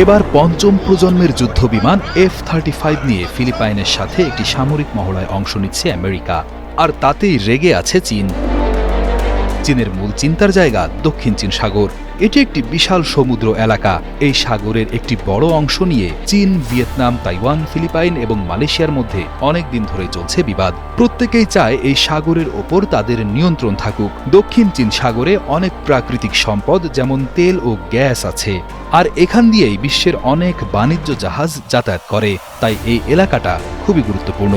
এবার পঞ্চম প্রজন্মের যুদ্ধবিমান F-35 নিয়ে ফিলিপাইনের সাথে একটি সামরিক মহড়ায় অংশ নিচ্ছে আমেরিকা। আর তাতেই রেগে আছে চীন। চীনের মূল চিন্তার জায়গা দক্ষিণ চীন সাগর। এটি একটি বিশাল সমুদ্র এলাকা। এই সাগরের একটি বড় অংশ নিয়ে চীন, ভিয়েতনাম, তাইওয়ান, ফিলিপাইন এবং মালয়েশিয়ার মধ্যে অনেক দিন ধরে চলছে বিবাদ। প্রত্যেকেই চায় এই সাগরের ওপর তাদের নিয়ন্ত্রণ থাকুক। দক্ষিণ চীন সাগরে অনেক প্রাকৃতিক সম্পদ যেমন তেল ও গ্যাস আছে, আর এখান দিয়েই বিশ্বের অনেক বাণিজ্য জাহাজ যাতায়াত করে। তাই এই এলাকাটা খুবই গুরুত্বপূর্ণ।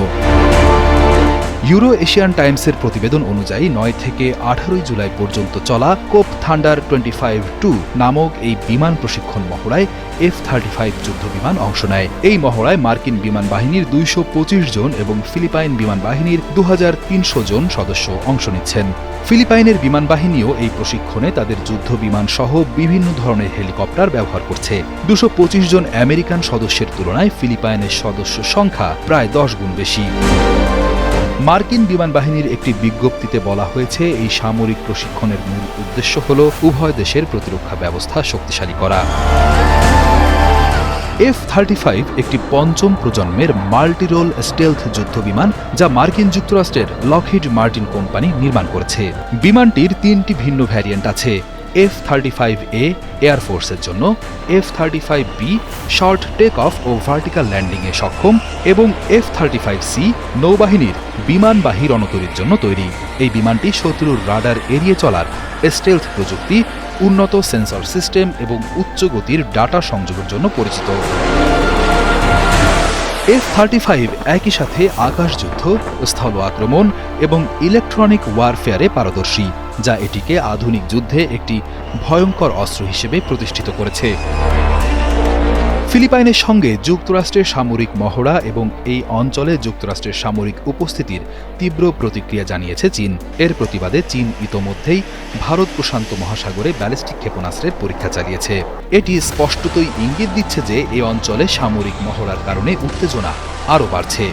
ইউরো এশিয়ান টাইমসের প্রতিবেদন অনুযায়ী 9 থেকে 18 জুলাই পর্যন্ত চলা কোপ থান্ডার 25-2 নামক এই বিমান প্রশিক্ষণ মহড়ায় F-35 যুদ্ধবিমান অংশ নেয়। এই মহড়ায় মার্কিন বিমান বাহিনীর 225 জন এবং ফিলিপাইন বিমান বাহিনীর 2300 জন সদস্য অংশ নিচ্ছেন। ফিলিপাইনের বিমান বাহিনীও এই প্রশিক্ষণে তাদের যুদ্ধ বিমান সহ বিভিন্ন ধরনের হেলিকপ্টার ব্যবহার করছে। 225 জন আমেরিকান সদস্যের তুলনায় ফিলিপাইনের সদস্য সংখ্যা প্রায় 10 গুণ বেশি। মার্কিন বিমান বাহিনীর একটি বিজ্ঞপ্তিতে বলা হয়েছে, এই সামরিক প্রশিক্ষণের মূল উদ্দেশ্য হল উভয় দেশের প্রতিরক্ষা ব্যবস্থা শক্তিশালী করা। F-35 একটি পঞ্চম প্রজন্মের মাল্টিরোল স্টেলথ যুদ্ধবিমান, যা মার্কিন যুক্তরাষ্ট্রের লকহিড মার্টিন কোম্পানি নির্মাণ করেছে। বিমানটির 3টি ভিন্ন ভ্যারিয়েন্ট আছে। F-35A এয়ারফোর্সের জন্য, F-35B শর্ট টেক অফ ও ভার্টিক্যাল ল্যান্ডিংয়ে সক্ষম এবং F-35C নৌবাহিনীর বিমানবাহী রণতরীর জন্য তৈরি। এই বিমানটি শত্রুর রাডার এড়িয়ে চলার স্টেলথ প্রযুক্তি, উন্নত সেন্সর সিস্টেম এবং উচ্চ গতির ডাটা সংযোগের জন্য পরিচিত। F-35 একই সাথে আকাশযুদ্ধ, স্থল আক্রমণ এবং ইলেকট্রনিক ওয়ারফেয়ারে পারদর্শী, যা এটিকে আধুনিক যুদ্ধে একটি ভয়ঙ্কর অস্ত্র হিসেবে প্রতিষ্ঠিত করেছে। ফিলিপাইনের সঙ্গে যুক্তরাষ্ট্রের সামরিক মহড়া এবং এই অঞ্চলে যুক্তরাষ্ট্রের সামরিক উপস্থিতির তীব্র প্রতিক্রিয়া জানিয়েছে চীন। এর প্রতিবাদে চীন ইতোমধ্যেই ভারত প্রশান্ত মহাসাগরে ব্যালিস্টিক ক্ষেপণাস্ত্রের পরীক্ষা চালিয়েছে। এটি স্পষ্টতই ইঙ্গিত দিচ্ছে যে এই অঞ্চলে সামরিক মহড়ার কারণে উত্তেজনা আরও বাড়ছে।